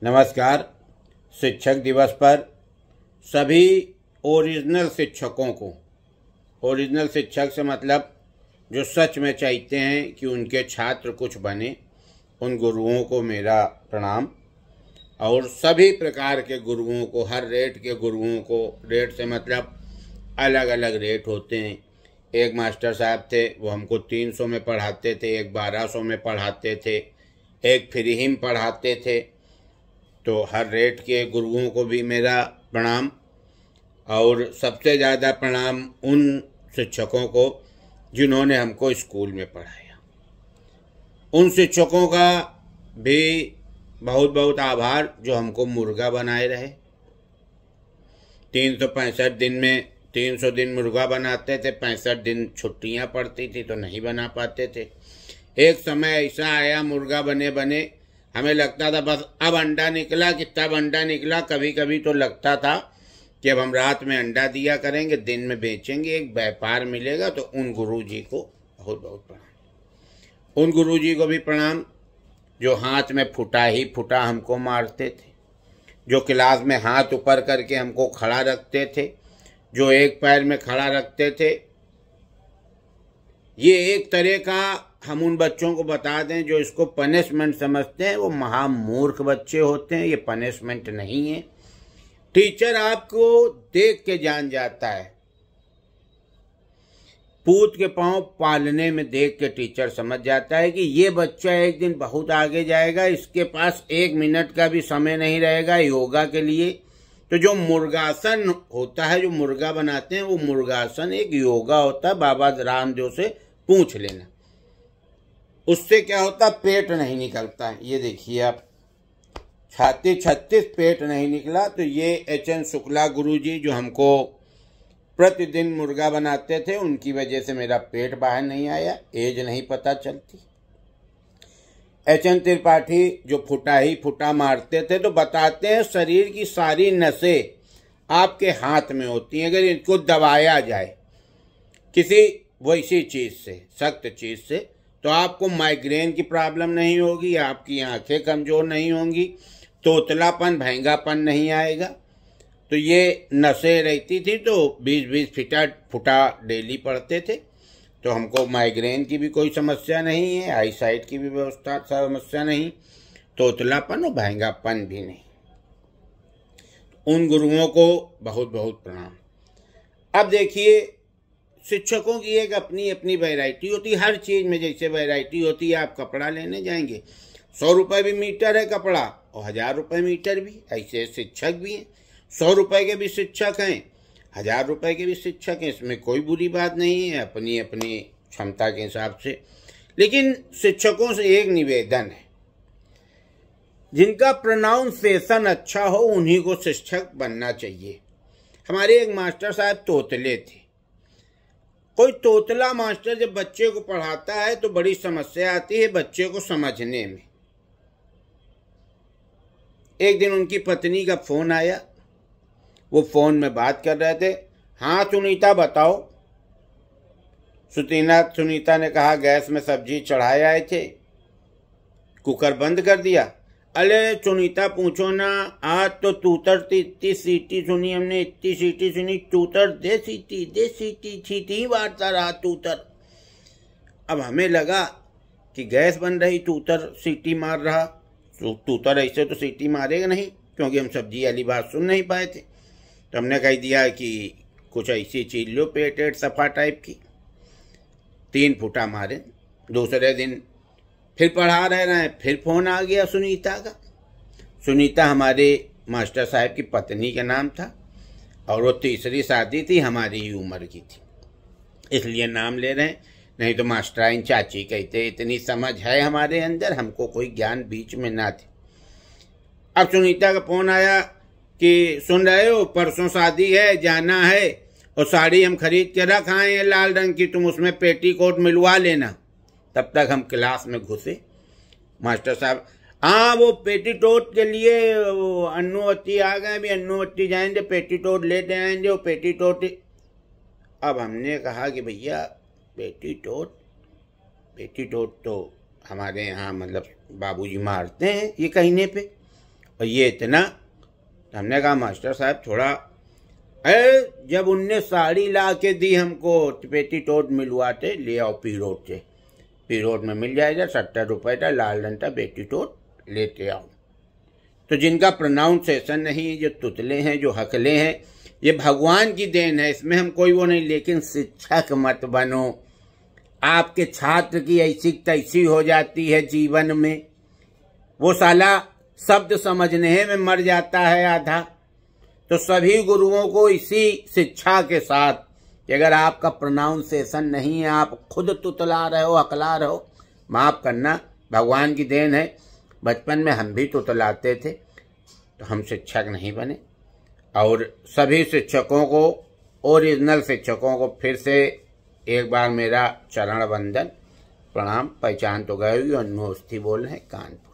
नमस्कार। शिक्षक दिवस पर सभी ओरिजिनल शिक्षकों को, ओरिजिनल शिक्षक से मतलब जो सच में चाहते हैं कि उनके छात्र कुछ बने, उन गुरुओं को मेरा प्रणाम। और सभी प्रकार के गुरुओं को, हर रेट के गुरुओं को, रेट से मतलब अलग अलग रेट होते हैं। एक मास्टर साहब थे, वो हमको 300 में पढ़ाते थे, एक 1200 में पढ़ाते थे, एक फ्री में पढ़ाते थे। तो हर रेट के गुरुओं को भी मेरा प्रणाम। और सबसे ज़्यादा प्रणाम उन शिक्षकों को जिन्होंने हमको स्कूल में पढ़ाया। उन शिक्षकों का भी बहुत बहुत आभार जो हमको मुर्गा बनाए रहे। 365 दिन में 300 दिन मुर्गा बनाते थे, 65 दिन छुट्टियां पड़ती थी तो नहीं बना पाते थे। एक समय ऐसा आया, मुर्गा बने बने हमें लगता था बस अब अंडा निकला कि तब अंडा निकला। कभी कभी तो लगता था कि अब हम रात में अंडा दिया करेंगे, दिन में बेचेंगे, एक व्यापार मिलेगा। तो उन गुरुजी को बहुत बहुत प्रणाम। उन गुरुजी को भी प्रणाम जो हाथ में फुटा ही फुटा हमको मारते थे, जो क्लास में हाथ ऊपर करके हमको खड़ा रखते थे, जो एक पैर में खड़ा रखते थे। ये एक तरह का हम उन बच्चों को बता दें जो इसको पनिशमेंट समझते हैं, वो महामूर्ख बच्चे होते हैं। ये पनिशमेंट नहीं है। टीचर आपको देख के जान जाता है। पूत के पांव पालने में देख के टीचर समझ जाता है कि ये बच्चा एक दिन बहुत आगे जाएगा, इसके पास 1 मिनट का भी समय नहीं रहेगा योगा के लिए। तो जो मुर्गासन होता है, जो मुर्गा बनाते हैं, वो मुर्गासन एक योगा होता है। बाबा रामदेव से पूछ लेना, उससे क्या होता, पेट नहीं निकलता है। ये देखिए आप, छाती 36 पेट नहीं निकला। तो ये HN शुक्ला गुरुजी जो हमको प्रतिदिन मुर्गा बनाते थे, उनकी वजह से मेरा पेट बाहर नहीं आया, एज नहीं पता चलती। HN त्रिपाठी जो फुटा ही फुटा मारते थे, तो बताते हैं शरीर की सारी नसें आपके हाथ में होती हैं। अगर इनको दबाया जाए किसी वैसी चीज़ से, सख्त चीज़ से, तो आपको माइग्रेन की प्रॉब्लम नहीं होगी, आपकी आंखें कमज़ोर नहीं होंगी, तोतलापन भैंगापन नहीं आएगा। तो ये नसें रहती थी, तो 20-20 फुटा डेली पढ़ते थे। तो हमको माइग्रेन की भी कोई समस्या नहीं है, आई साइट की भी व्यवस्था समस्या नहीं, तोतलापन और भैंगापन भी नहीं। उन गुरुओं को बहुत बहुत प्रणाम। अब देखिए, शिक्षकों की एक अपनी अपनी वैरायटी होती है। हर चीज़ में जैसे वैरायटी होती है, आप कपड़ा लेने जाएंगे 100 रुपये भी मीटर है कपड़ा, और 1000 रुपये मीटर भी। ऐसे शिक्षक भी हैं, 100 रुपये के भी शिक्षक हैं, 1000 रुपये के भी शिक्षक हैं। इसमें कोई बुरी बात नहीं है, अपनी अपनी क्षमता के हिसाब से। लेकिन शिक्षकों से एक निवेदन है, जिनका प्रोनाउंसिएशन अच्छा हो उन्हीं को शिक्षक बनना चाहिए। हमारे एक मास्टर साहब तोतले थे। कोई तोतला मास्टर जब बच्चे को पढ़ाता है तो बड़ी समस्या आती है बच्चे को समझने में। एक दिन उनकी पत्नी का फोन आया, वो फोन में बात कर रहे थे। हाँ सुनीता बताओ। सुनीता ने कहा गैस में सब्जी चढ़ाए आए थे, कुकर बंद कर दिया। अरे सुनीता पूछो ना, आज तो तूतर इतनी सीटी सुनी हमने, इतनी सीटी सुनी, तूतर दे सीटी सीटी मारता रहा तूतर। अब हमें लगा कि गैस बन रही, तूतर सीटी मार रहा। तो तूतर ऐसे तो सीटी मारेगा नहीं, क्योंकि हम सब्जी वाली बात सुन नहीं पाए थे। तो हमने कह दिया कि कुछ ऐसी चीज लो पेट सफा टाइप की। 3 फुटा मारे। दूसरे दिन फिर पढ़ा रहे हैं, फिर फोन आ गया सुनीता का। सुनीता हमारे मास्टर साहब की पत्नी का नाम था, और वो तीसरी शादी थी, हमारी ही उम्र की थी, इसलिए नाम ले रहे हैं। नहीं तो मास्टराइन चाची कहते। इतनी समझ है हमारे अंदर, हमको कोई ज्ञान बीच में ना थे। अब सुनीता का फोन आया कि सुन रहे हो, परसों शादी है, जाना है, और साड़ी हम खरीद के रख आए हैं लाल रंग की, तुम उसमें पेटीकोट मिलवा लेना। तब तक हम क्लास में घुसे। मास्टर साहब, हाँ वो पेटीकोट के लिए वो अन्नूवती आ गए, अभी अन्नूवती जाएंगे, पेटीकोट लेते आएंगे, वो पेटीकोट। अब हमने कहा कि भैया पेटीकोट तो हमारे यहाँ मतलब बाबूजी मारते हैं ये कहने पे, और ये इतना। हमने कहा मास्टर साहब थोड़ा, अरे जब उनने साड़ी ला के दी हमको, पेटीकोट मिलवाते, ले आओ पीरोट से, पीरोट में मिल जाएगा 70 रुपये का लाल रंग का पेटीकोट, लेते आओ। तो जिनका प्रोनाउंसिएशन नहीं, जो तुतले हैं, जो हकले हैं, ये भगवान की देन है, इसमें हम कोई वो नहीं। लेकिन शिक्षक मत बनो। आपके छात्र की ऐसी तैसी हो जाती है जीवन में, वो साला शब्द समझने में मर जाता है आधा। तो सभी गुरुओं को इसी शिक्षा के साथ कि अगर आपका प्रोनाउंसिएशन नहीं है, आप खुद तुतला रहे हो, हकला रहे हो, माफ करना, भगवान की देन है। बचपन में हम भी तुतलाते थे, तो हम शिक्षक नहीं बने। और सभी शिक्षकों को, ओरिजिनल शिक्षकों को फिर से एक बार मेरा चरण वंदन, प्रणाम। पहचान तो गए हुई, और नमस्ते बोल रहे हैं कानपुर।